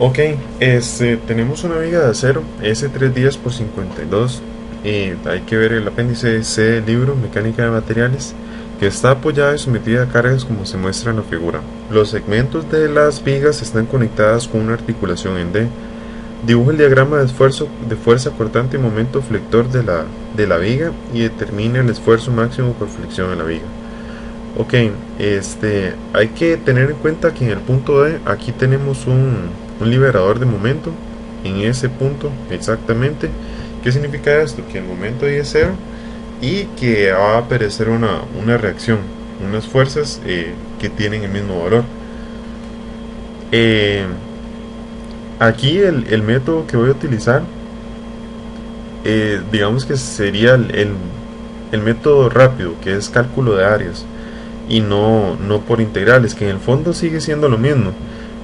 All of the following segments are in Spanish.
Ok, tenemos una viga de acero S310 por 52. Hay que ver el apéndice C del libro Mecánica de Materiales, que está apoyada y sometida a cargas como se muestra en la figura. Los segmentos de las vigas están conectadas con una articulación en D. Dibuja el diagrama de esfuerzo de fuerza cortante y momento flector de la viga y determina el esfuerzo máximo por flexión en la viga. Ok, hay que tener en cuenta que en el punto D aquí tenemos un liberador de momento. En ese punto exactamente. ¿Qué significa esto? Que el momento ahí es cero y que va a aparecer una reacción, unas fuerzas que tienen el mismo valor. Eh, Aquí el método que voy a utilizar, digamos que sería el método rápido, que es cálculo de áreas y no por integrales, que en el fondo sigue siendo lo mismo,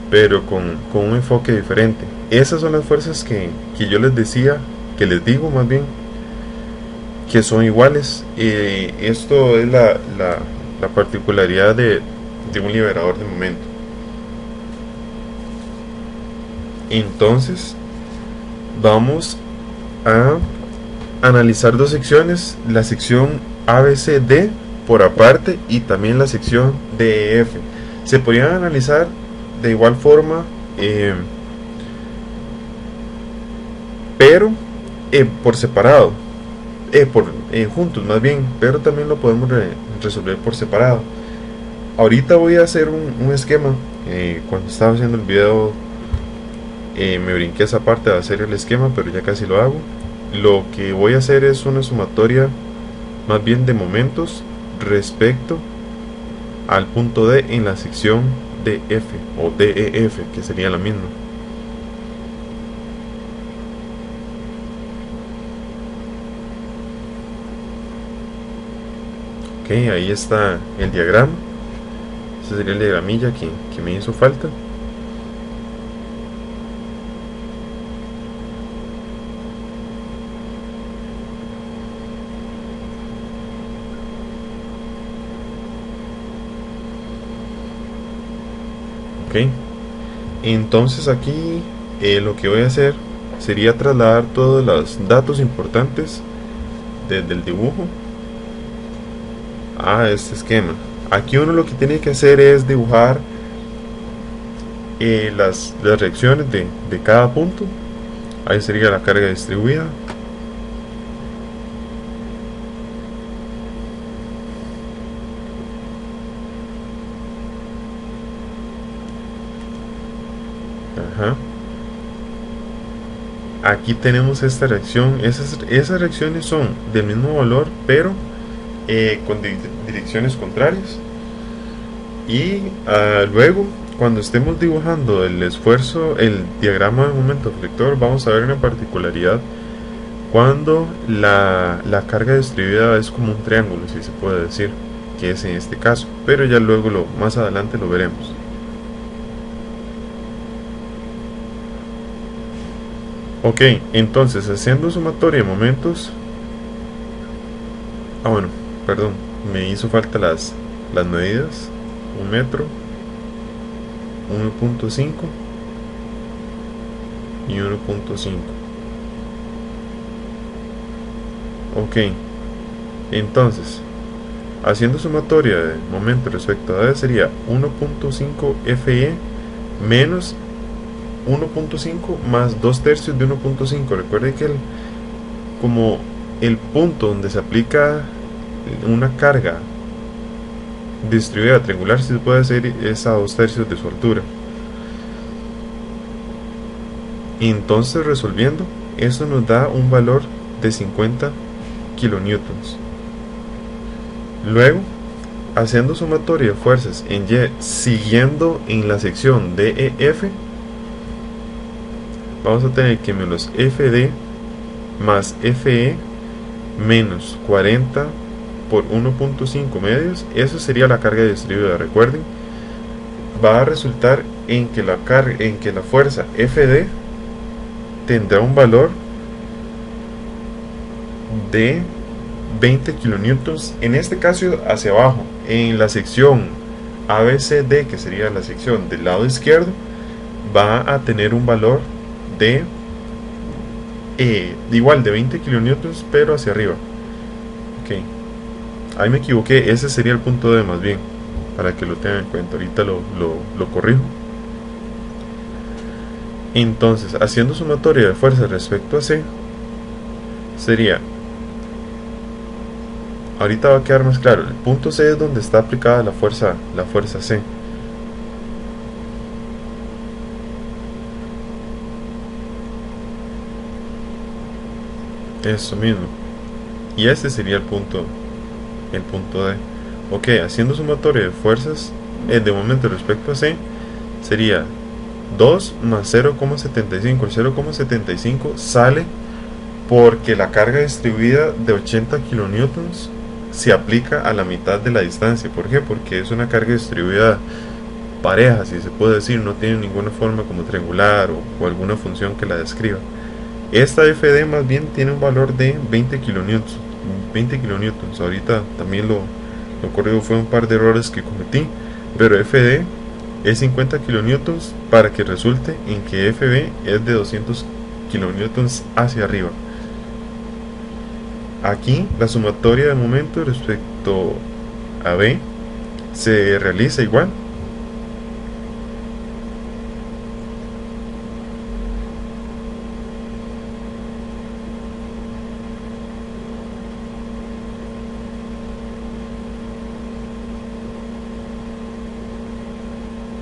pero con un enfoque diferente. Esas son las fuerzas que yo les decía, que les digo más bien, que son iguales. Esto es la particularidad de un liberador de momento. Entonces, vamos a analizar dos secciones, la sección ABCD por aparte y también la sección DEF. Se podrían analizar de igual forma, pero por separado, juntos más bien, pero también lo podemos resolver por separado. Ahorita voy a hacer un esquema. Cuando estaba haciendo el video me brinqué esa parte de hacer el esquema, pero ya casi lo hago. Lo que voy a hacer es una sumatoria más bien de momentos respecto al punto D en la sección DF o DEF, que sería la misma. Ok, ahí está el diagrama. Este sería el diagramilla que me hizo falta. Ok, entonces aquí lo que voy a hacer sería trasladar todos los datos importantes desde el dibujo a este esquema. Aquí uno lo que tiene que hacer es dibujar las reacciones de cada punto. Ahí sería la carga distribuida. Ajá. Aquí tenemos esta reacción. Esas reacciones son del mismo valor, pero con direcciones contrarias. Y luego, cuando estemos dibujando el esfuerzo, el diagrama de momento flector, vamos a ver una particularidad cuando la carga distribuida es como un triángulo, si se puede decir, que es en este caso, pero ya luego más adelante lo veremos. Ok, entonces haciendo sumatoria de momentos. Bueno, perdón, me hizo falta las medidas. 1 metro, 1.5 y 1.5. Ok, entonces haciendo sumatoria de momento respecto a D sería 1.5 FE menos 1.5 más 2 tercios de 1.5. Recuerden que como el punto donde se aplica una carga distribuida triangular, si se puede hacer, es a 2 tercios de su altura. Entonces, resolviendo, eso nos da un valor de 50 kilonewtons. Luego, haciendo sumatoria de fuerzas en Y, siguiendo en la sección DEF, vamos a tener que menos FD más FE menos 40 por 1.5 medios. Eso sería la carga distribuida. Recuerden, va a resultar en que la fuerza FD tendrá un valor de 20 kilonewtons, en este caso hacia abajo. En la sección ABCD, que sería la sección del lado izquierdo, va a tener un valor de igual de 20 kilonewtons, pero hacia arriba. Ok, ahí me equivoqué, ese sería el punto D más bien, para que lo tengan en cuenta. Ahorita lo corrijo. Entonces, haciendo sumatoria de fuerza respecto a C, sería, ahorita va a quedar más claro, el punto C es donde está aplicada la fuerza C. Eso mismo. Y este sería el punto D. Ok, haciendo sumatoria de fuerzas, de momento respecto a C, sería 2 más 0,75. El 0,75 sale porque la carga distribuida de 80 kilonewtons se aplica a la mitad de la distancia. ¿Por qué? Porque es una carga distribuida pareja, si se puede decir, no tiene ninguna forma como triangular o alguna función que la describa. Esta FD más bien tiene un valor de 20 kilonewtons. 20 kilonewtons. Ahorita también lo corrijo, fue un par de errores que cometí, pero FD es 50 kilonewtons para que resulte en que FB es de 200 kilonewtons hacia arriba. Aquí la sumatoria de momento respecto a B se realiza igual.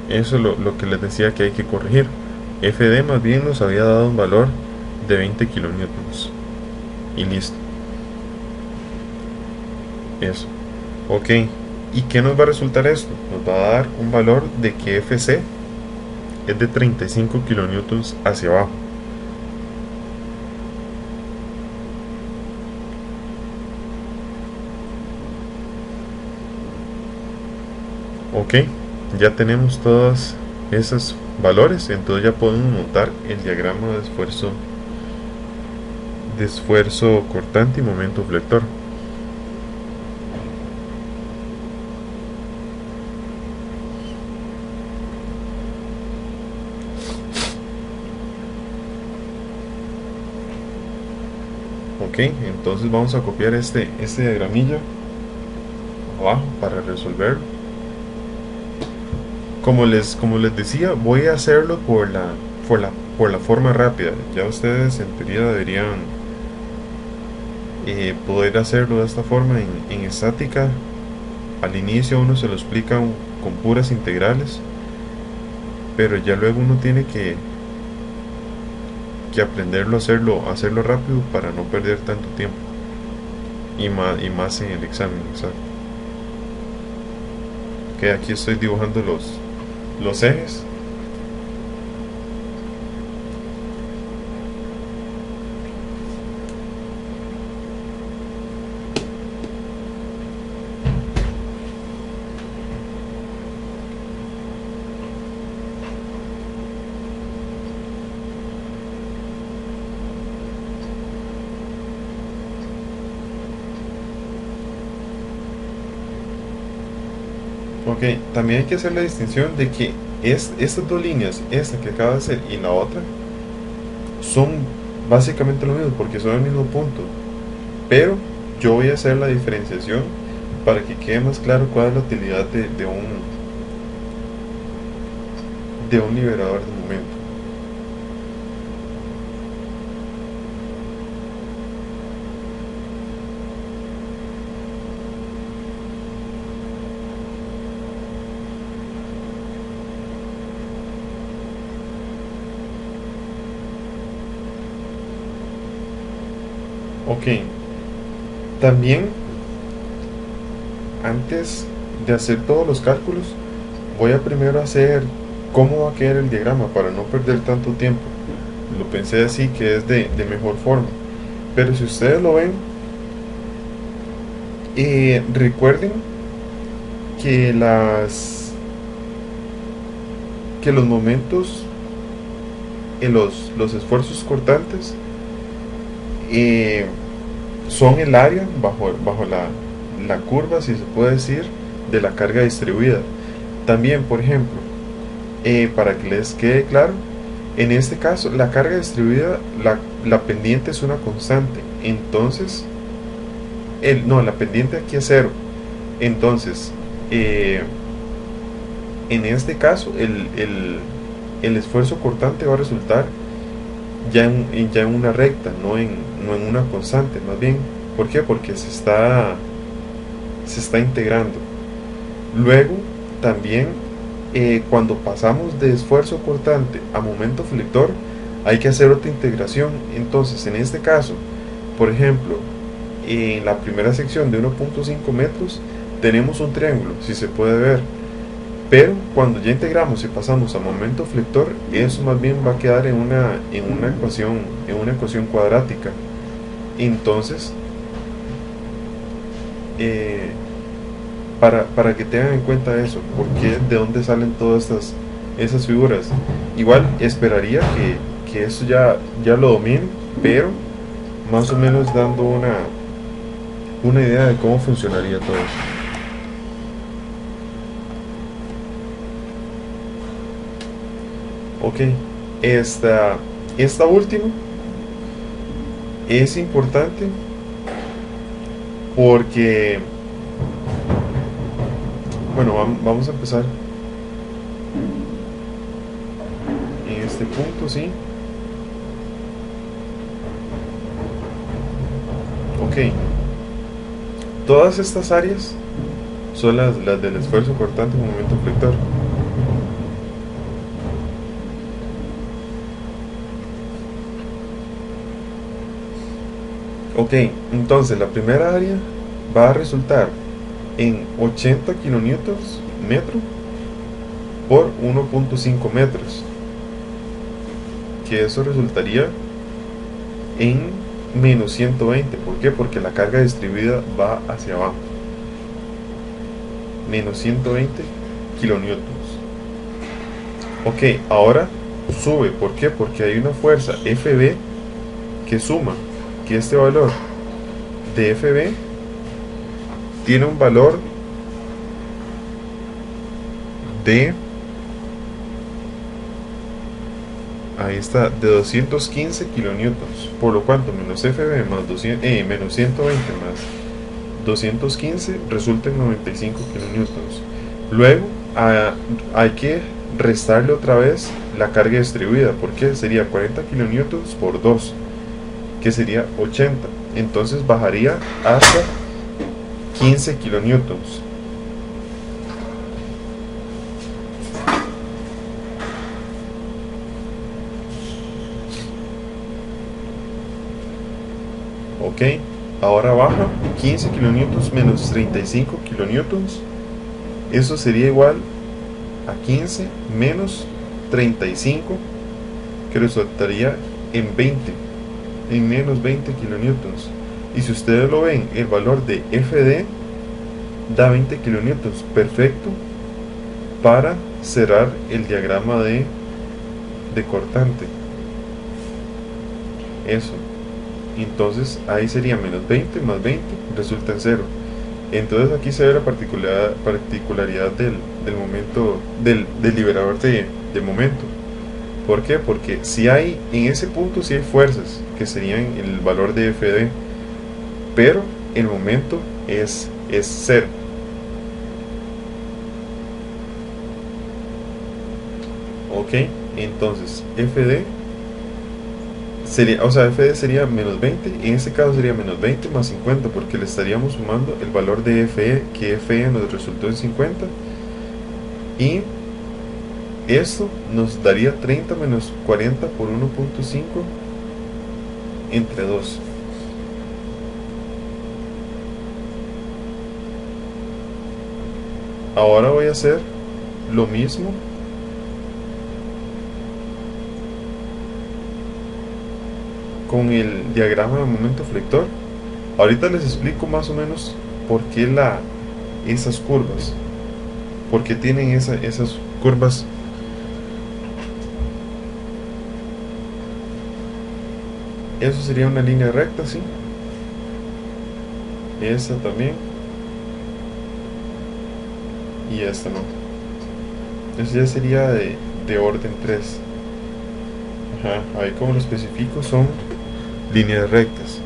Eso es lo que les decía que hay que corregir. FD más bien nos había dado un valor de 20 kilonewtons. Y listo. Eso. Ok. ¿Y qué nos va a resultar esto? Nos va a dar un valor de que FC es de 35 kilonewtons hacia abajo. Ok, ya tenemos todos esos valores, entonces ya podemos montar el diagrama de esfuerzo cortante y momento flector. Ok, entonces vamos a copiar este diagramilla abajo para resolverlo. Como les decía, voy a hacerlo por la forma rápida. Ya ustedes en teoría deberían poder hacerlo de esta forma en estática. Al inicio uno se lo explica con puras integrales, pero ya luego uno tiene que aprenderlo a hacerlo rápido para no perder tanto tiempo y más en el examen, exacto. Ok, aquí estoy dibujando los ejes. Ok, también hay que hacer la distinción de que estas dos líneas, esta que acaba de hacer y la otra, son básicamente lo mismo porque son el mismo punto. Pero yo voy a hacer la diferenciación para que quede más claro cuál es la utilidad de un liberador de momento. Ok, también antes de hacer todos los cálculos, voy a primero hacer cómo va a quedar el diagrama para no perder tanto tiempo. Lo pensé así que es de mejor forma. Pero si ustedes lo ven, recuerden que los momentos en los esfuerzos cortantes son el área bajo la curva, si se puede decir, de la carga distribuida. También, por ejemplo, Para que les quede claro, en este caso la carga distribuida, la pendiente es una constante, entonces no, la pendiente aquí es cero. Entonces, eh, en este caso, el esfuerzo cortante va a resultar ya en una recta, no en una constante, más bien. ¿Por qué? Porque se está integrando. Luego, también, cuando pasamos de esfuerzo cortante a momento flector, hay que hacer otra integración. Entonces, en este caso, por ejemplo, en la primera sección de 1.5 metros, tenemos un triángulo, si se puede ver. Pero cuando ya integramos y pasamos a momento flector, eso más bien va a quedar en una ecuación cuadrática. Entonces, eh, para que tengan en cuenta eso, porque de dónde salen todas esas figuras. Igual esperaría que eso ya lo dominen, pero más o menos dando una idea de cómo funcionaría todo eso. Ok, esta última es importante porque, bueno, vamos a empezar en este punto, ¿sí? Ok, todas estas áreas son las del esfuerzo cortante en momento flector. Ok, entonces la primera área va a resultar en 80 kilonewtons metro por 1.5 metros, que eso resultaría en menos 120. ¿Por qué? Porque la carga distribuida va hacia abajo. Menos 120 kilonewtons. Ok, ahora sube. ¿Por qué? Porque hay una fuerza FB que suma que este valor de FB tiene un valor de, ahí está, de 215 kilonewtons, por lo cual menos FB más 200, menos 120 más 215 resulta en 95 kilonewtons. Luego hay que restarle otra vez la carga distribuida, porque sería 40 kilonewtons por 2, que sería 80. Entonces bajaría hasta 15 kilonewtons. Ok, ahora baja 15 kilonewtons menos 35 kilonewtons. Eso sería igual a 15 menos 35, que resultaría en 20, en menos 20 kilonewtons. Y si ustedes lo ven, el valor de FD da 20 kilonewtons, perfecto para cerrar el diagrama de cortante. Eso. Entonces ahí sería menos 20 más 20 resulta en 0. Entonces aquí se ve la particularidad del momento, del liberador de momento. ¿Por qué? Porque si hay, en ese punto si hay fuerzas, que serían el valor de FD, pero el momento es 0. Ok, entonces FD sería, o sea, FD sería menos 20, en este caso sería menos 20 más 50, porque le estaríamos sumando el valor de FE, que FE nos resultó en 50, y esto nos daría 30 menos 40 por 1.5 entre 2. Ahora voy a hacer lo mismo con el diagrama de momento flector. Ahorita les explico más o menos por qué esas curvas, por qué tienen esas curvas. Eso sería una línea recta, ¿sí? Esta también. Y esta no. Eso ya sería de de orden 3. Ajá, ahí como lo especifico son líneas rectas.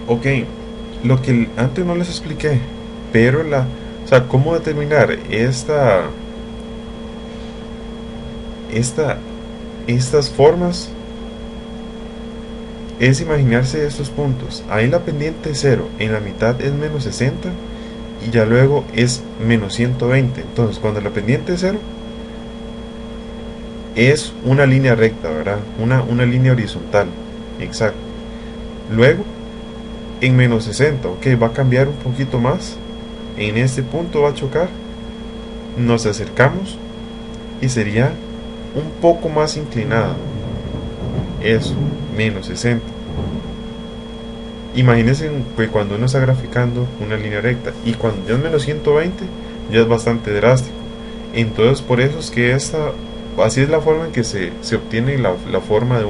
Ok, lo que antes no les expliqué, pero o sea, cómo determinar esta, estas formas es imaginarse estos puntos. Ahí la pendiente es 0, en la mitad es menos 60 y ya luego es menos 120. Entonces, cuando la pendiente es 0, es una línea recta, ¿verdad? Una línea horizontal, exacto. Luego, en menos 60, ok, va a cambiar un poquito más. En este punto va a chocar. Nos acercamos y sería un poco más inclinada. Eso, menos 60. Imagínense que cuando uno está graficando una línea recta y cuando ya es menos 120, ya es bastante drástico. Entonces, por eso es que así es la forma en que se obtiene la forma de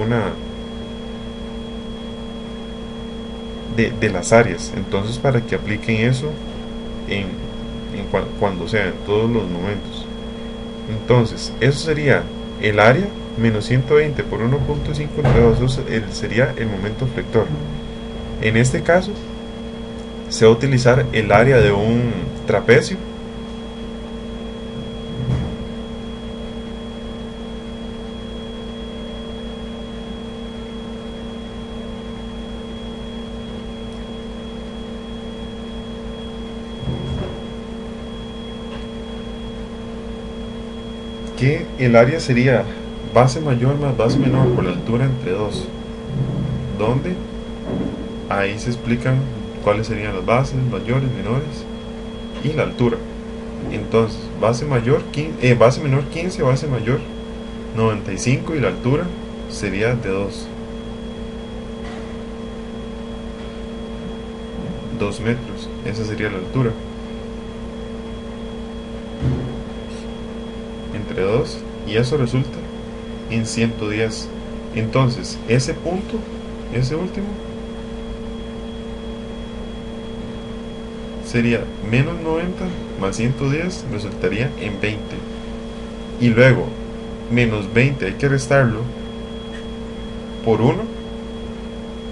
de las áreas. Entonces, para que apliquen eso cuando sea, en todos los momentos. Entonces, eso sería el área menos 120 por 1.5 entre 2, eso sería el momento flector. En este caso, se va a utilizar el área de un trapecio. Que el área sería base mayor más base menor por la altura entre 2, donde ahí se explican cuáles serían las bases mayores, menores y la altura. Entonces, base menor 15, base mayor 95 y la altura sería de 2 metros. Esa sería la altura. Entre 2 y eso resulta en 110. Entonces, ese punto, ese último, sería menos 90 más 110 resultaría en 20. Y luego, menos 20 hay que restarlo por 1,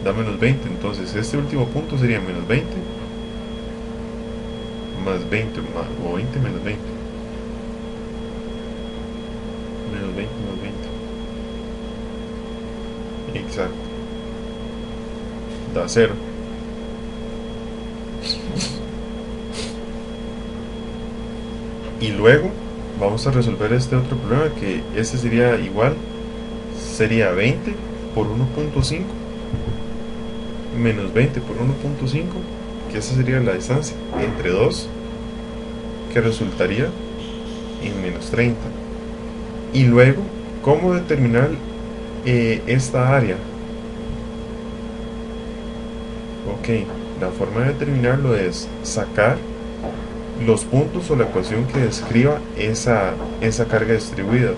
da menos 20. Entonces, este último punto sería menos 20 más 20, o 20 menos 20. Menos 20 más 20. Exacto. Da 0. Y luego vamos a resolver este otro problema, que este sería igual, sería 20 por 1.5 menos 20 por 1.5, que esa sería la distancia entre 2, que resultaría en menos 30. Y luego, ¿cómo determinar esta área? Ok, la forma de determinarlo es sacar los puntos o la ecuación que describa esa carga distribuida.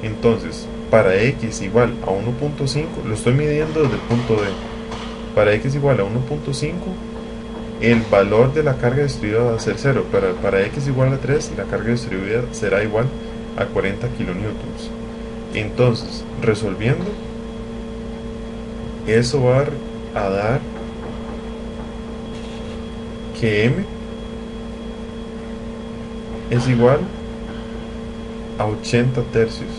Entonces, para x igual a 1.5, lo estoy midiendo desde el punto D. Para x igual a 1.5, el valor de la carga distribuida va a ser 0. Para x igual a 3, la carga distribuida será igual a 40 kilonewtons. Entonces, resolviendo, eso va a dar que m es igual a 80 tercios.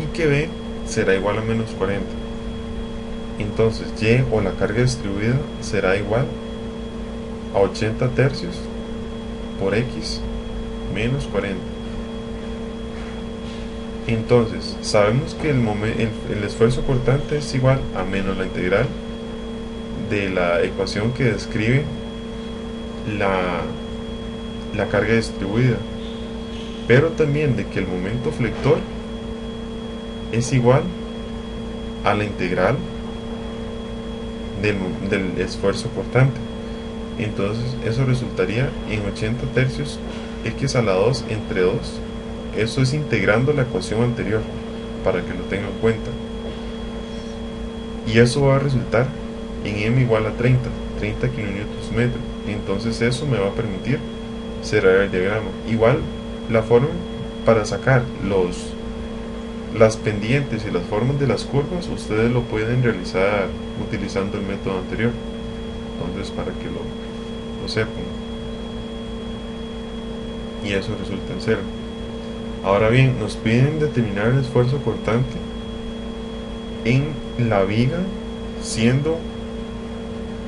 Y que B será igual a menos 40. Entonces Y, o la carga distribuida, será igual a 80 tercios por X menos 40. Entonces sabemos que el esfuerzo cortante es igual a menos la integral de la ecuación que describe la carga distribuida, pero también de que el momento flector es igual a la integral del esfuerzo cortante. Entonces eso resultaría en 80 tercios x a la 2 entre 2. Eso es integrando la ecuación anterior, para que lo tengan en cuenta. Y eso va a resultar en m igual a 30 kN/m. Entonces eso me va a permitir cerrar el diagrama. Igual la forma para sacar las pendientes y las formas de las curvas, ustedes lo pueden realizar utilizando el método anterior. Entonces, para que lo sepan. Y eso resulta en 0. Ahora bien, nos piden determinar el esfuerzo cortante en la viga, siendo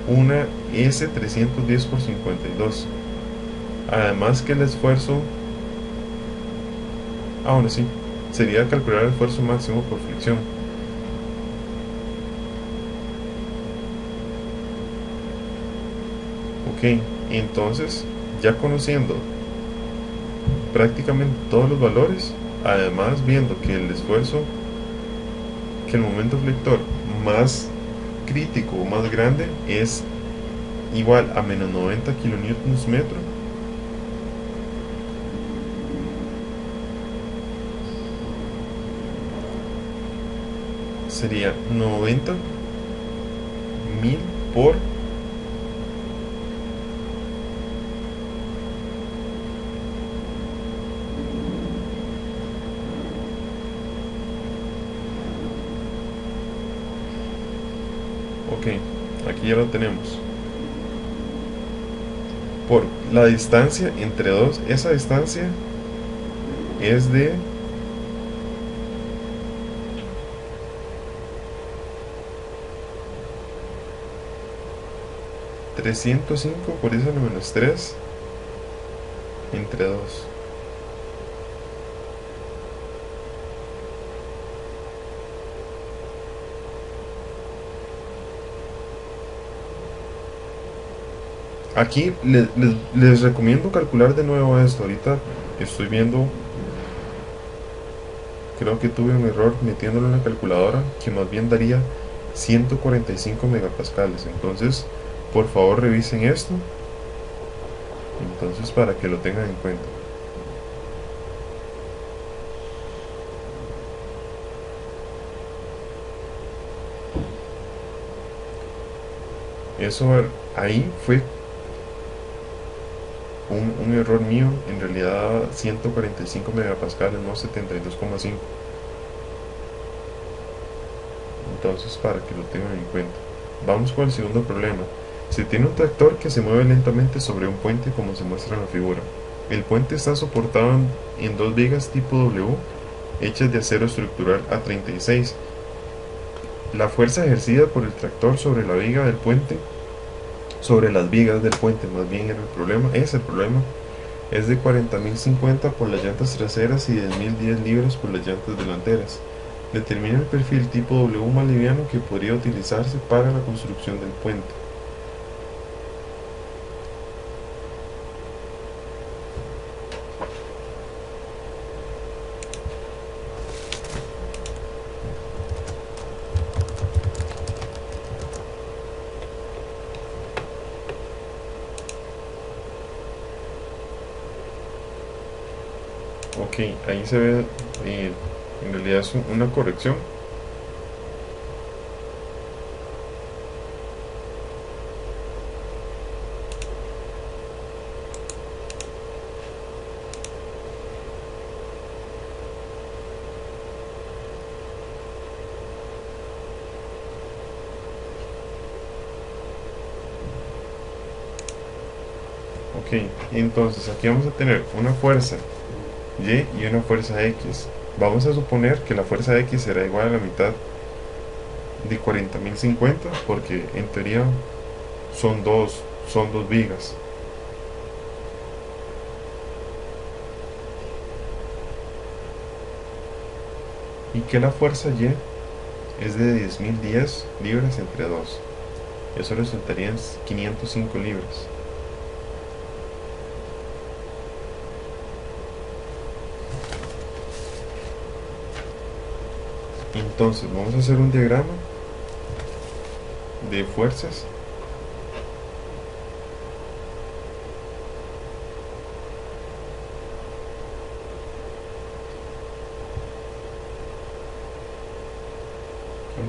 una S310/52. Además que el esfuerzo, ahora sí, sería calcular el esfuerzo máximo por fricción. Ok, entonces, ya conociendo prácticamente todos los valores, además viendo que el esfuerzo, que el momento flector más crítico o más grande es igual a menos 90 kN/m, sería 90.000 por aquí ya lo tenemos, por la distancia entre dos. Esa distancia es de 305 por 10 a la menos 3 entre 2. Aquí les recomiendo calcular de nuevo esto. Ahorita estoy viendo, creo que tuve un error metiéndolo en la calculadora, que más bien daría 145 megapascales. Entonces, por favor revisen esto. Entonces, para que lo tengan en cuenta. Eso ahí fue un error mío. En realidad 145 megapascales, no 72,5. Entonces, para que lo tengan en cuenta. Vamos con el segundo problema. Se tiene un tractor que se mueve lentamente sobre un puente, como se muestra en la figura. El puente está soportado en dos vigas tipo W, hechas de acero estructural A36. La fuerza ejercida por el tractor sobre la viga del puente, sobre las vigas del puente, más bien era el problema, es de 40.050 por las llantas traseras y 10.010 libras por las llantas delanteras. Determina el perfil tipo W más liviano que podría utilizarse para la construcción del puente. Ok, ahí se ve, en realidad es una corrección. Ok, entonces aquí vamos a tener una fuerza Y y una fuerza X. Vamos a suponer que la fuerza X será igual a la mitad de 40.050 porque en teoría son dos vigas. Y que la fuerza Y es de 10.010 libras entre 2. Eso resultaría en 505 libras. Entonces vamos a hacer un diagrama de fuerzas.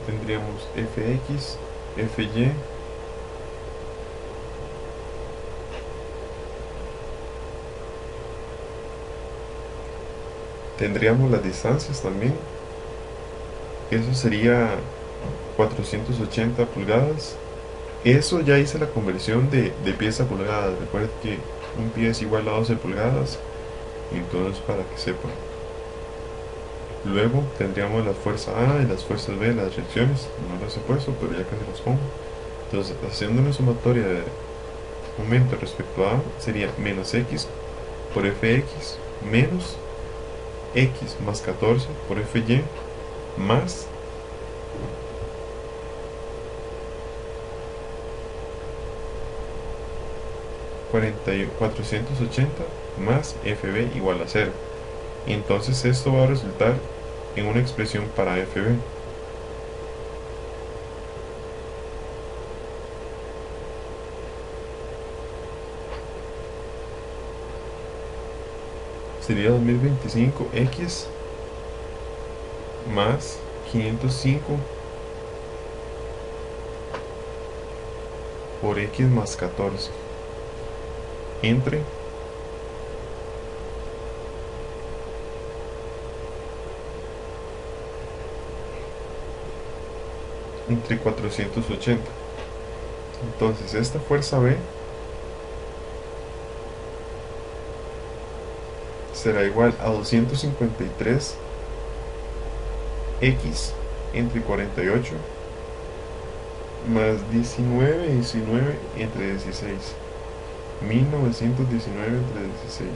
Tendríamos Fx, Fy, tendríamos las distancias también. Eso sería 480 pulgadas. Eso ya hice la conversión de pies a pulgadas. Recuerden que un pie es igual a 12 pulgadas. Entonces, para que sepan. Luego tendríamos la fuerza A y las fuerzas B, las reacciones. No las he puesto, pero ya casi las pongo. Entonces, haciendo una sumatoria de momento respecto a A, sería menos X por Fx menos X más 14 por Fy más 480 más Fb igual a 0. Y entonces esto va a resultar en una expresión para Fb. Sería 2025x más 505 por x más 14 entre 480. Entonces esta fuerza B será igual a 253 x entre 48 más 19 entre 16. 1919 entre 16.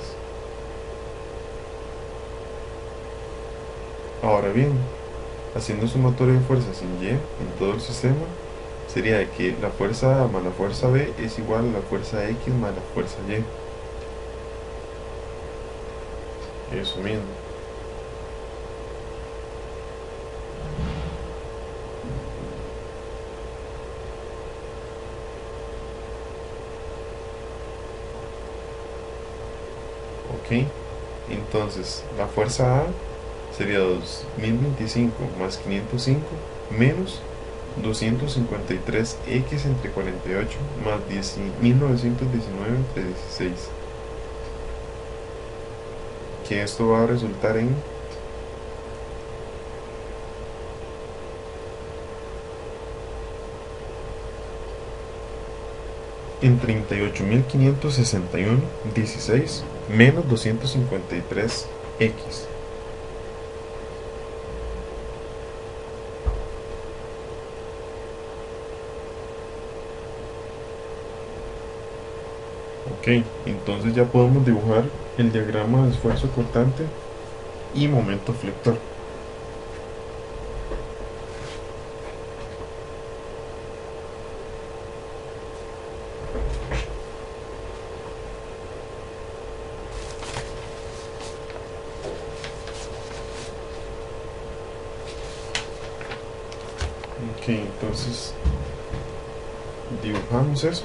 Ahora bien, haciendo sumatoria de fuerzas en Y en todo el sistema, sería que la fuerza A más la fuerza B es igual a la fuerza X más la fuerza Y. Eso mismo. Ok, entonces la fuerza A sería 2025 más 505 menos 253x entre 48 más 1919 entre 16. Que esto va a resultar en 38.561,16 menos 253x. Ok, entonces ya podemos dibujar el diagrama de esfuerzo cortante y momento flector. Ok, entonces dibujamos eso.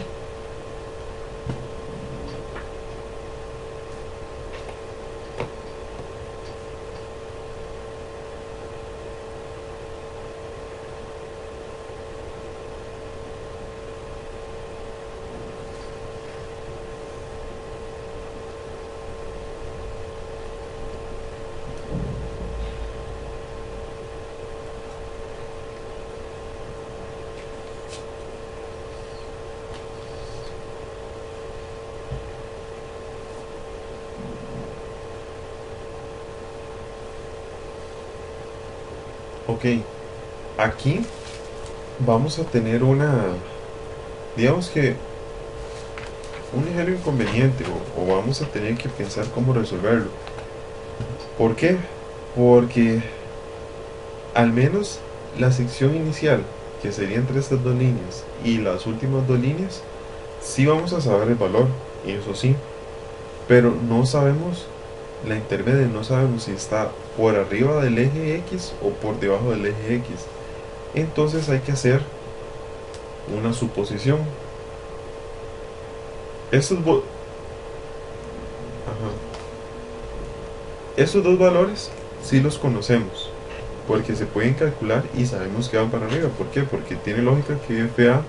Ok, aquí vamos a tener digamos que un ligero inconveniente o vamos a tener que pensar cómo resolverlo. ¿Por qué? Porque al menos la sección inicial, que sería entre estas dos líneas, y las últimas dos líneas, sí vamos a saber el valor, eso sí, pero no sabemos la intermedia, no sabemos si está por arriba del eje X o por debajo del eje X. Entonces hay que hacer una suposición. Estos, ajá. Estos dos valores sí los conocemos, porque se pueden calcular y sabemos que van para arriba. ¿Por qué? Porque tiene lógica que FA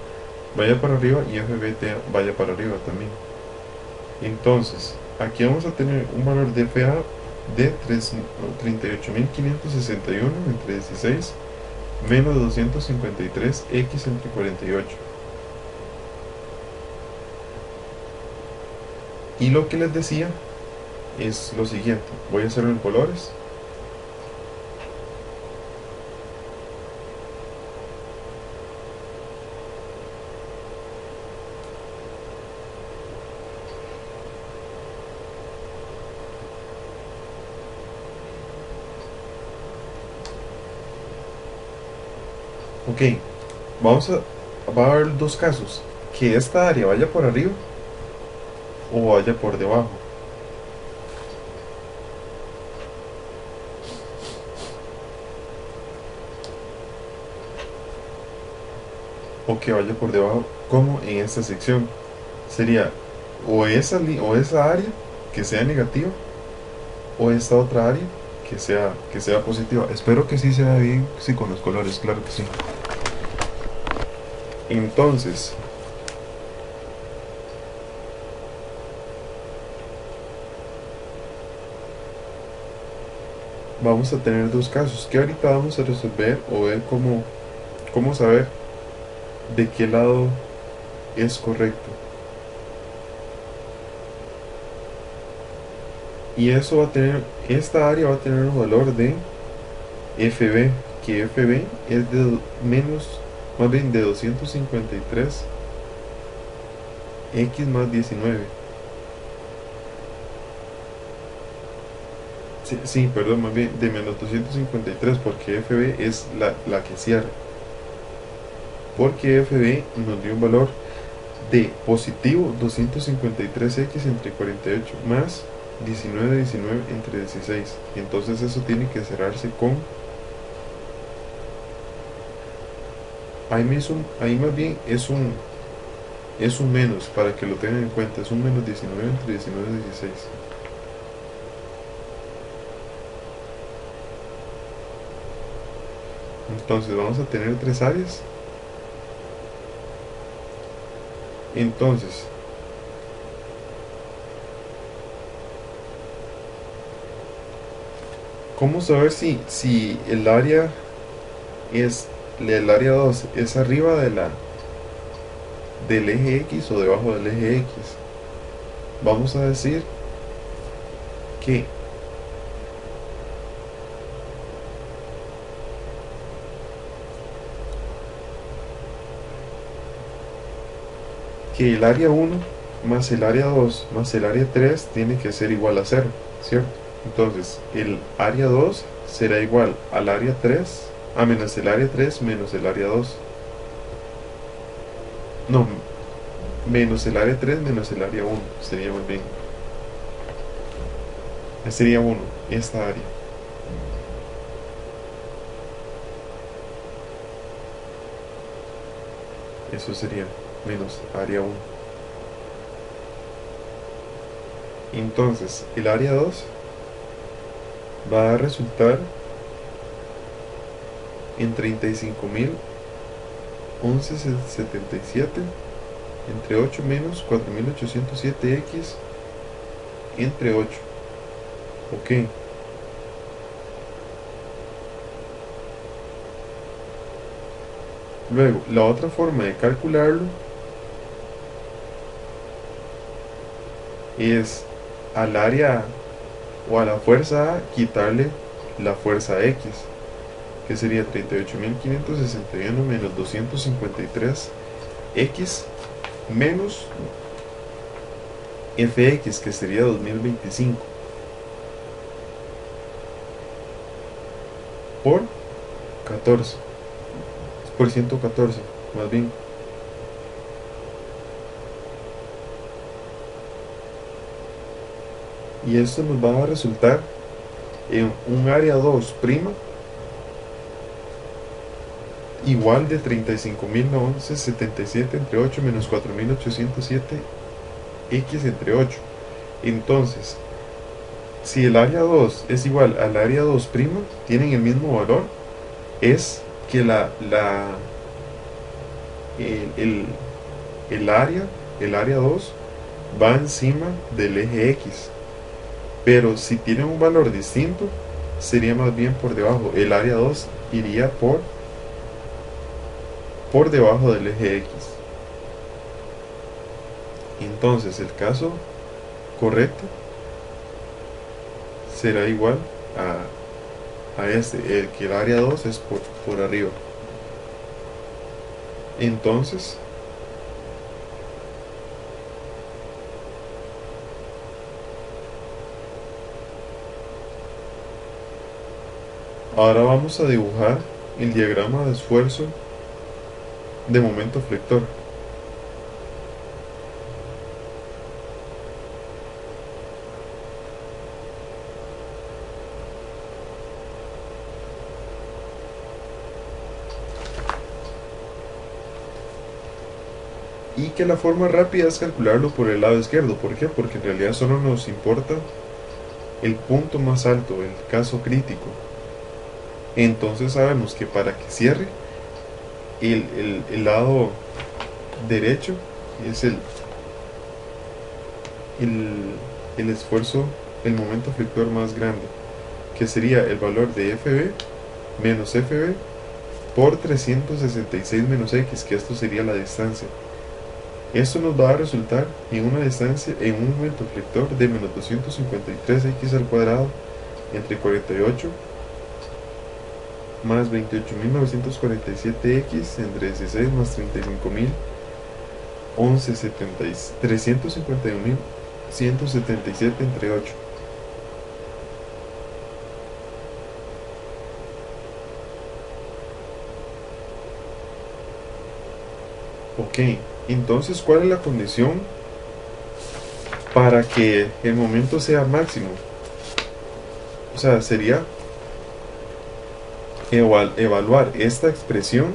vaya para arriba y FBT vaya para arriba también. Entonces, aquí vamos a tener un valor de FA de 38.561 entre 16 menos 253x entre 48. Y lo que les decía es lo siguiente. Voy a hacerlo en colores. Ok, va a haber dos casos. Que esta área vaya por arriba o vaya por debajo. O que vaya por debajo, como en esta sección. Sería o esa área que sea negativa o esta otra área que sea positiva. Espero que sí se vea bien, sí, con los colores, claro que sí. Entonces, vamos a tener dos casos que ahorita vamos a resolver o ver cómo saber de qué lado es correcto. Y eso va a tener, esta área va a tener un valor de FB, que FB es de menos, más bien de 253 x más 19. Sí, sí, perdón, más bien de menos 253 porque FB es la que cierra. Porque FB nos dio un valor de positivo 253x entre 48 más 19 entre 16. Entonces eso tiene que cerrarse con... Ahí más bien es un menos, para que lo tengan en cuenta. Es un menos 19 entre 19 y 16. Entonces vamos a tener tres áreas. Entonces, ¿cómo saber si el área 2 es arriba del eje X o debajo del eje X? Vamos a decir que el área 1 más el área 2 más el área 3 tiene que ser igual a cero, ¿cierto? Entonces, el área 2 será igual al área 3 a menos el área 3 menos el área 2. No, menos el área 3 menos el área 1. Sería muy bien. Sería 1, esta área. Eso sería menos área 1. Entonces, el área 2 va a resultar en 35.011,77 entre 8 menos 4.807x entre 8. Ok. Luego, la otra forma de calcularlo es al área o a la fuerza A quitarle la fuerza X. que sería 38.561 menos 253x menos fx, que sería 2025, por 14, por 114, más bien. Y esto nos va a resultar en un área 2' igual de 35.977 entre 8 menos 4.807 x entre 8. Entonces, si el área 2 es igual al área 2', tienen el mismo valor, es que el área 2 va encima del eje X. Pero si tienen un valor distinto, sería más bien por debajo. El área 2 iría por debajo del eje X. Entonces el caso correcto será igual a este, el que el área 2 es por arriba. Entonces, ahora vamos a dibujar el diagrama de esfuerzo de momento flector. Y que la forma rápida es calcularlo por el lado izquierdo. ¿Por qué? Porque en realidad solo nos importa el punto más alto, el caso crítico. Entonces sabemos que para que cierre, el lado derecho es el esfuerzo, el momento flector más grande, que sería el valor de FB menos FB por 366 menos X, que esto sería la distancia. Esto nos va a resultar en una distancia, en un momento flector de menos 253x al cuadrado entre 48 más 28.947x entre 16 más 351.177 entre 8. Ok, entonces, ¿cuál es la condición para que el momento sea máximo? O sea, sería evaluar esta expresión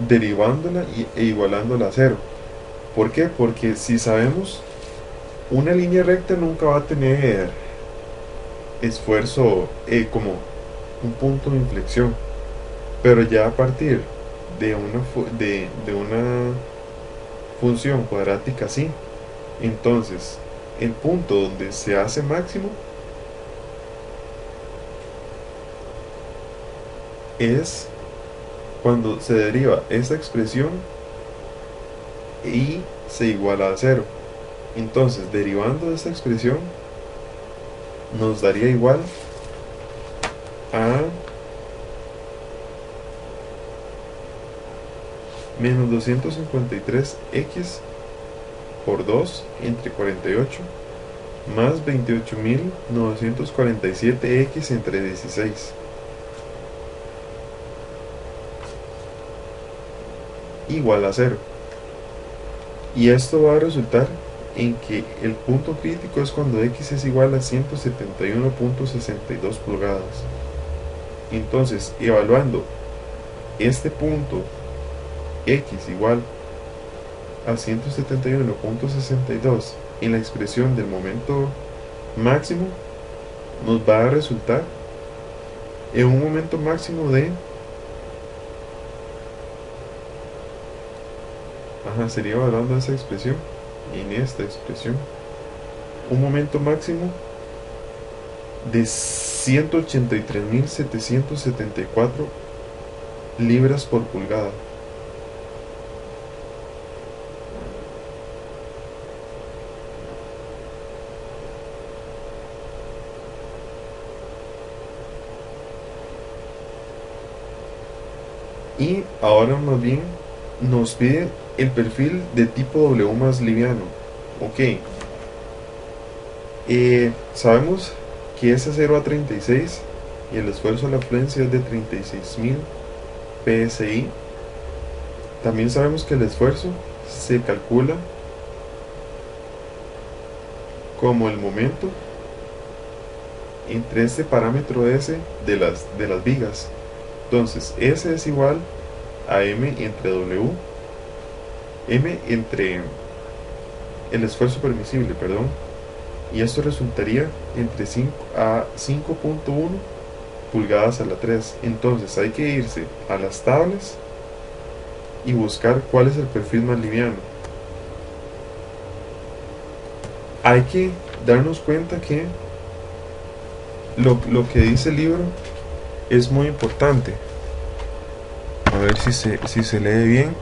derivándola e igualándola a cero. ¿Por qué? Porque si sabemos, una línea recta nunca va a tener esfuerzo como un punto de inflexión, pero ya a partir de una función cuadrática así, entonces el punto donde se hace máximo es cuando se deriva esa expresión y se iguala a cero. Entonces, derivando de esta expresión, nos daría igual a menos 253x por 2 entre 48 más 28.947x entre 16 igual a 0. Y esto va a resultar en que el punto crítico es cuando x es igual a 171.62 pulgadas. Entonces, evaluando este punto x igual a 171.62 en la expresión del momento máximo, nos va a resultar en un momento máximo de sería evaluando esa expresión, en esta expresión, un momento máximo de 183.774 libras por pulgada. Y ahora más bien nos pide el perfil de tipo W más liviano. Ok, sabemos que es de 0 a 36 y el esfuerzo a la afluencia es de 36.000 psi. También sabemos que el esfuerzo se calcula como el momento entre este parámetro S de las vigas. Entonces S es igual a M entre W, M entre el esfuerzo permisible, perdón, y esto resultaría entre 5 a 5.1 pulgadas a la 3. Entonces hay que irse a las tablas y buscar cuál es el perfil más liviano. Hay que darnos cuenta que lo que dice el libro es muy importante. A ver si se lee bien.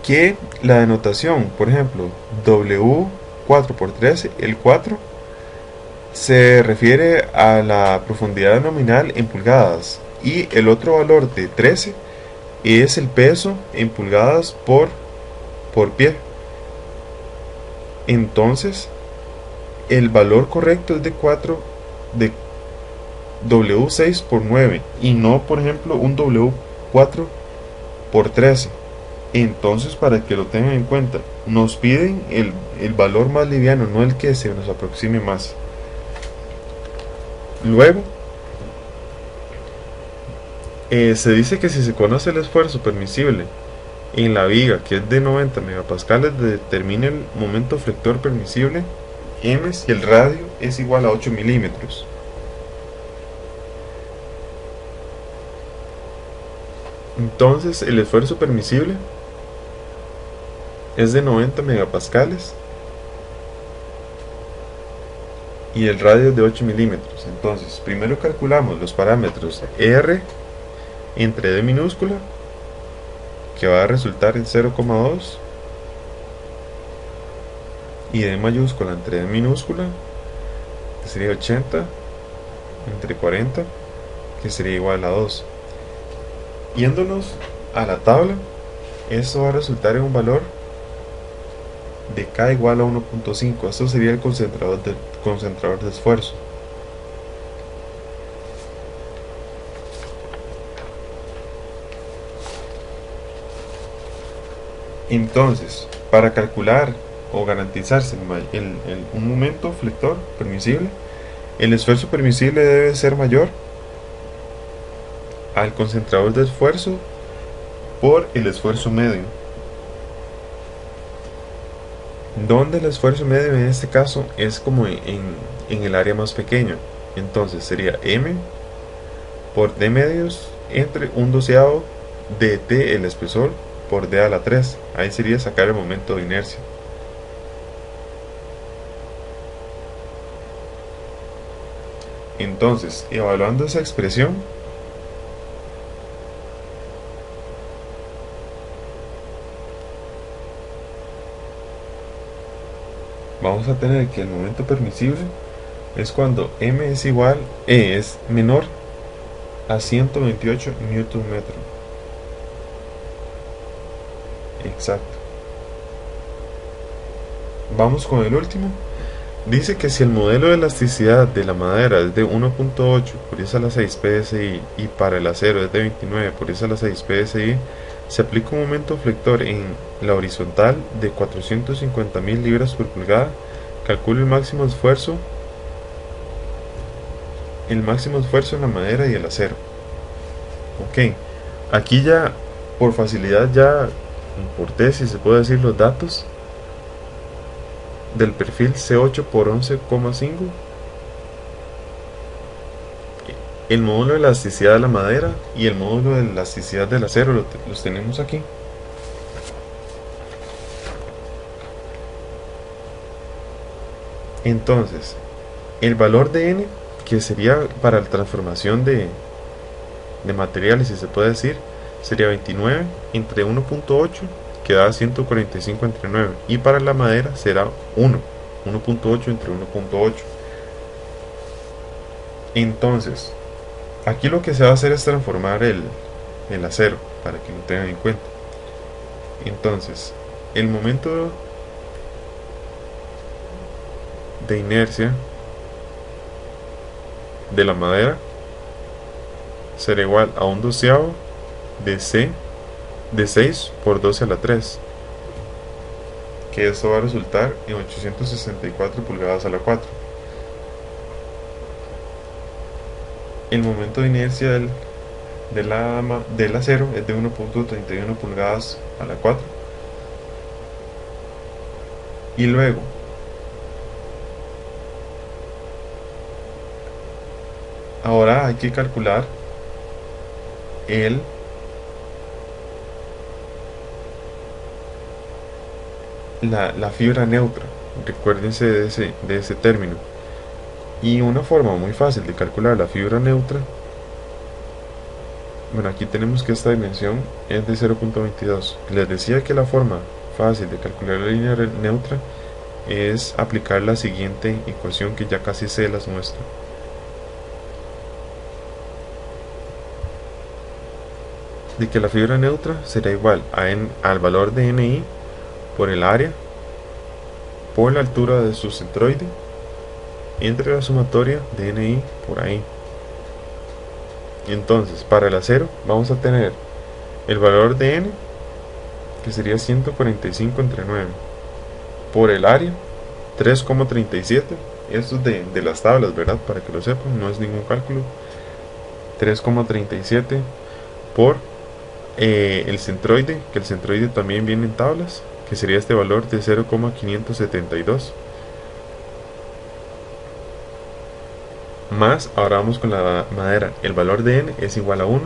Que la denotación, por ejemplo, W4 por 13, el 4 se refiere a la profundidad nominal en pulgadas y el otro valor de 13 es el peso en pulgadas por pie. Entonces el valor correcto es de 4 de W6 por 9 y no, por ejemplo, un W4 por 13. Entonces, para que lo tengan en cuenta, nos piden el valor más liviano, no el que se nos aproxime más. Luego, se dice que si se conoce el esfuerzo permisible en la viga, que es de 90 megapascales, determina el momento flector permisible M si el radio es igual a 8 milímetros. Entonces, el esfuerzo permisible es de 90 megapascales y el radio es de 8 milímetros. Entonces, primero calculamos los parámetros R entre D minúscula, que va a resultar en 0,2, y D mayúscula entre D minúscula, que sería 80, entre 40, que sería igual a 2. Yéndonos a la tabla, esto va a resultar en un valor de K igual a 1.5. Esto sería el concentrador de esfuerzo. Entonces, para calcular o garantizarse un momento flector permisible, el esfuerzo permisible debe ser mayor al concentrador de esfuerzo por el esfuerzo medio, donde el esfuerzo medio en este caso es como en el área más pequeña. Entonces sería M por D medios entre 1/12 de T el espesor por D a la 3. Ahí sería sacar el momento de inercia. Entonces, evaluando esa expresión, vamos a tener que el momento permisible es cuando M es menor a 128 Nm. Exacto. Vamos con el último. Dice que si el modelo de elasticidad de la madera es de 1.8 por 10 a la 6 psi y para el acero es de 29 por 10 a la 6 psi, se aplica un momento flector en la horizontal de 450.000 libras por pulgada. Calcule el máximo esfuerzo en la madera y el acero. Ok, aquí ya por facilidad ya importé, si se puede decir, los datos del perfil C8 por 11,5, el módulo de elasticidad de la madera y el módulo de elasticidad del acero los tenemos aquí. Entonces, el valor de N, que sería para la transformación de materiales, si se puede decir, sería 29 entre 1.8, que da 145 entre 9, y para la madera será 1.8 entre 1.8. Entonces, aquí lo que se va a hacer es transformar el acero, para que lo tengan en cuenta. Entonces, el momento de inercia de la madera será igual a un doceavo de C de 6 por 12 a la 3, que esto va a resultar en 864 pulgadas a la 4. El momento de inercia del acero es de 1.31 pulgadas a la 4. Y luego, ahora hay que calcular el la fibra neutra. Recuérdense de ese término. Y una forma muy fácil de calcular la fibra neutra, bueno, aquí tenemos que esta dimensión es de 0.22. Les decía que la forma fácil de calcular la línea neutra es aplicar la siguiente ecuación que ya casi se las muestra. De que la fibra neutra será igual al valor de NI por el área por la altura de su centroide entre la sumatoria de NI por ahí. Entonces, para el acero vamos a tener el valor de N, que sería 145 entre 9, por el área, 3,37. Esto es de las tablas, ¿verdad? Para que lo sepan, no es ningún cálculo. 3,37 por el centroide, que el centroide también viene en tablas, que sería este valor de 0,572. Más, ahora vamos con la madera. El valor de N es igual a 1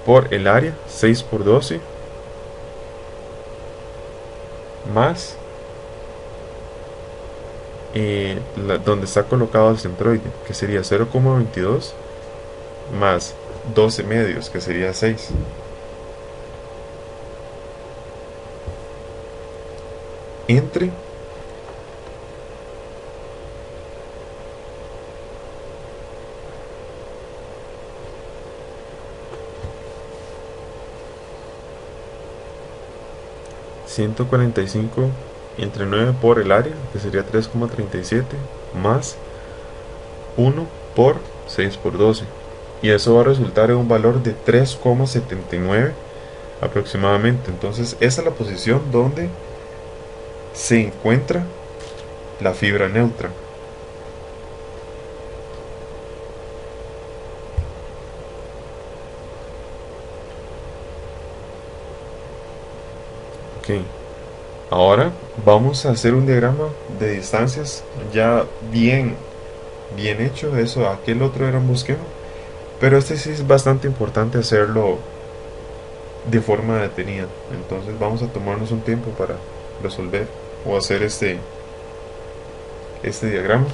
por el área, 6 por 12, más donde está colocado el centroide, que sería 0,22, más 12 medios, que sería 6. Entre $145 entre 9 por el área, que sería 3,37, más 1 por 6 por 12. Y eso va a resultar en un valor de 3,79 aproximadamente. Entonces esa es la posición donde se encuentra la fibra neutra. Ok, ahora vamos a hacer un diagrama de distancias ya bien hecho. Eso, aquel otro era un bosquejo, pero este sí es bastante importante hacerlo de forma detenida. Entonces vamos a tomarnos un tiempo para resolver o hacer este diagrama.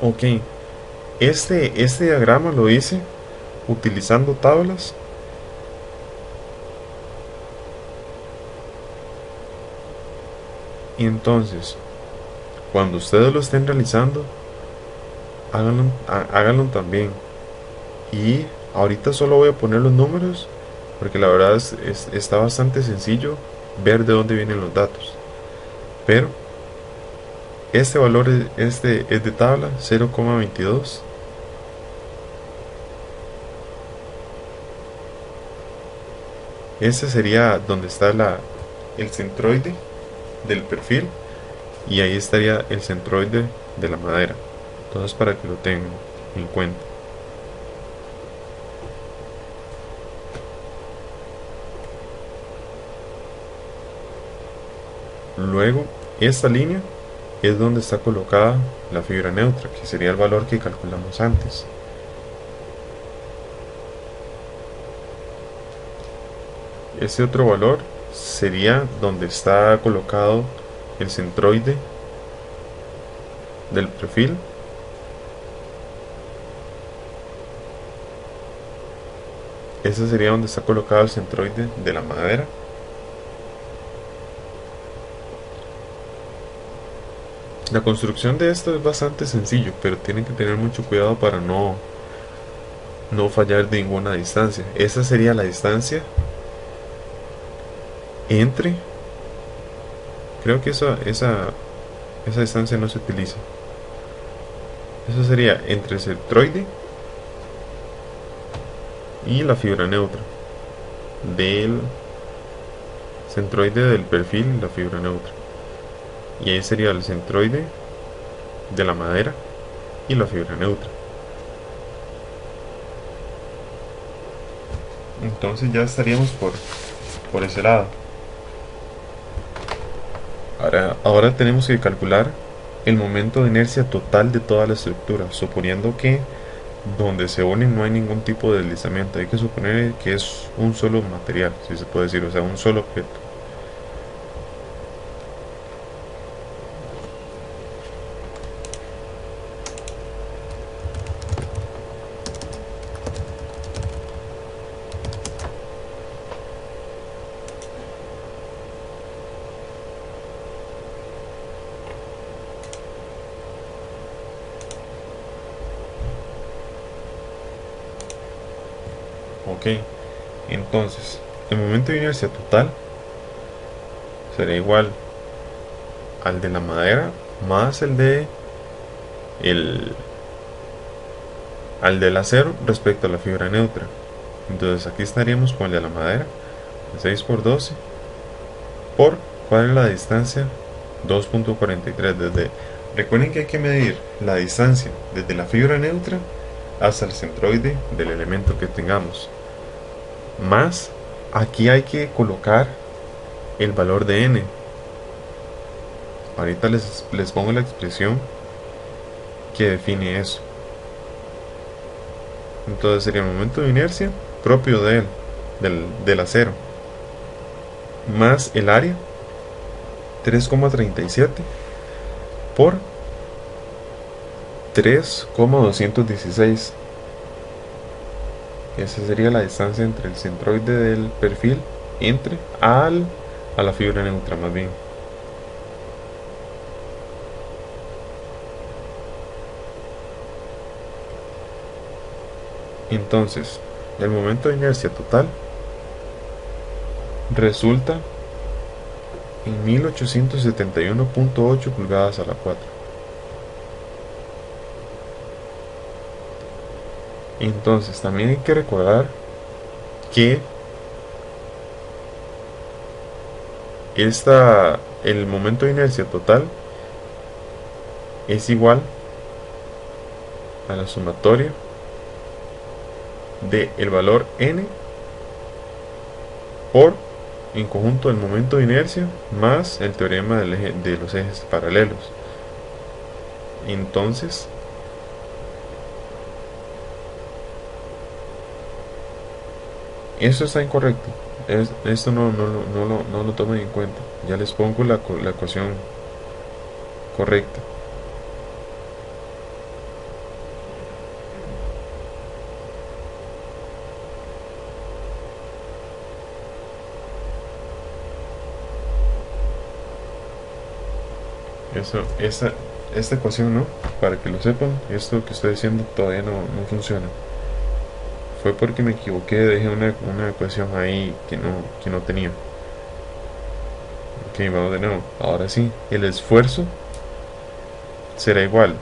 Ok, este diagrama lo hice utilizando tablas Y entonces, cuando ustedes lo estén realizando, háganlo también. Y ahorita solo voy a poner los números, porque la verdad está bastante sencillo ver de dónde vienen los datos. Pero este valor es de tabla 0,22. Este sería donde está el centroide del perfil, y ahí estaría el centroide de la madera. Entonces, para que lo tengan en cuenta. Luego, esta línea es donde está colocada la fibra neutra, que sería el valor que calculamos antes. Este otro valor sería donde está colocado el centroide del perfil. Ese sería donde está colocado el centroide de la madera. La construcción de esto es bastante sencillo, pero tienen que tener mucho cuidado para no fallar de ninguna distancia. Esa sería la distancia entre... Creo que esa distancia no se utiliza. Eso sería entre el centroide y la fibra neutra. Del centroide del perfil y la fibra neutra. Y ahí sería el centroide de la madera y la fibra neutra. Entonces ya estaríamos por ese lado. Ahora tenemos que calcular el momento de inercia total de toda la estructura, suponiendo que donde se unen no hay ningún tipo de deslizamiento. Hay que suponer que es un solo material, si se puede decir, o sea, un solo objeto. Ok, entonces el momento de inercia total será igual al de la madera más el al del acero respecto a la fibra neutra. Entonces aquí estaríamos con el de la madera, 6 por 12 por, ¿cuál es la distancia? 2.43. Recuerden que hay que medir la distancia desde la fibra neutra hasta el centroide del elemento que tengamos. Más, aquí hay que colocar el valor de n. Ahorita les pongo la expresión que define eso. Entonces sería el momento de inercia propio de él, del acero, más el área, 3,37 por 3,216. Esa sería la distancia entre el centroide del perfil entre a la fibra neutra, más bien. Entonces, el momento de inercia total resulta en 1871.8 pulgadas a la 4. Entonces, también hay que recordar que el momento de inercia total es igual a la sumatoria de el valor n por en conjunto el momento de inercia más el teorema de los ejes paralelos. Entonces, eso está incorrecto. Esto no lo tomen en cuenta. Ya les pongo la ecuación correcta. Eso, esta ecuación, ¿no? Para que lo sepan, esto que estoy diciendo todavía no funciona. Fue porque me equivoqué, dejé una ecuación ahí que no tenía. Ok, vamos de nuevo. Ahora sí, el esfuerzo será igual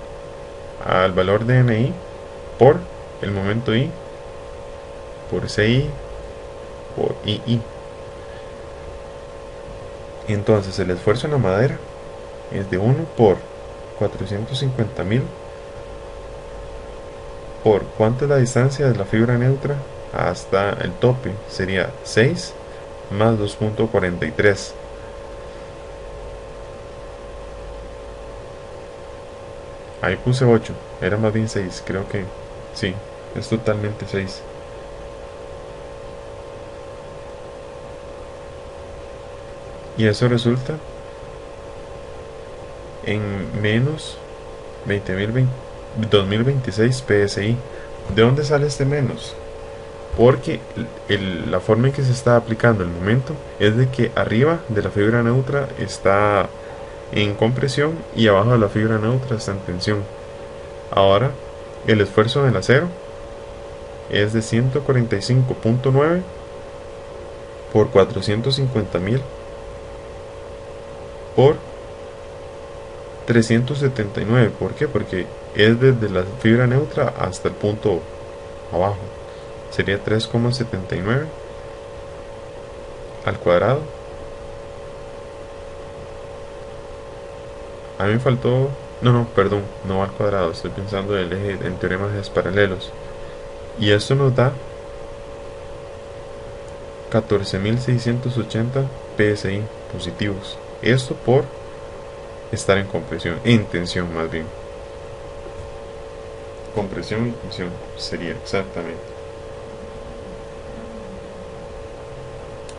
al valor de MI por el momento I por CI por II. Entonces el esfuerzo en la madera es de 1 por 450.000 por cuánto es la distancia de la fibra neutra hasta el tope. Sería 6 más 2.43. Ahí puse 8, era más bien 6, creo que sí, es totalmente 6. Y eso resulta en menos 2026 PSI. ¿De dónde sale este menos? Porque la forma en que se está aplicando el momento es de que arriba de la fibra neutra está en compresión y abajo de la fibra neutra está en tensión. Ahora, el esfuerzo del acero es de 145.9 por 450.000 por 379. ¿Por qué? Porque es desde la fibra neutra hasta el punto abajo. Sería 3,79 al cuadrado. A mí me faltó... No, perdón, no al cuadrado. Estoy pensando en el eje en teoremas paralelos. Y esto nos da 14.680 PSI positivos. Esto por estar en compresión, en tensión más bien. Compresión y tensión sería exactamente.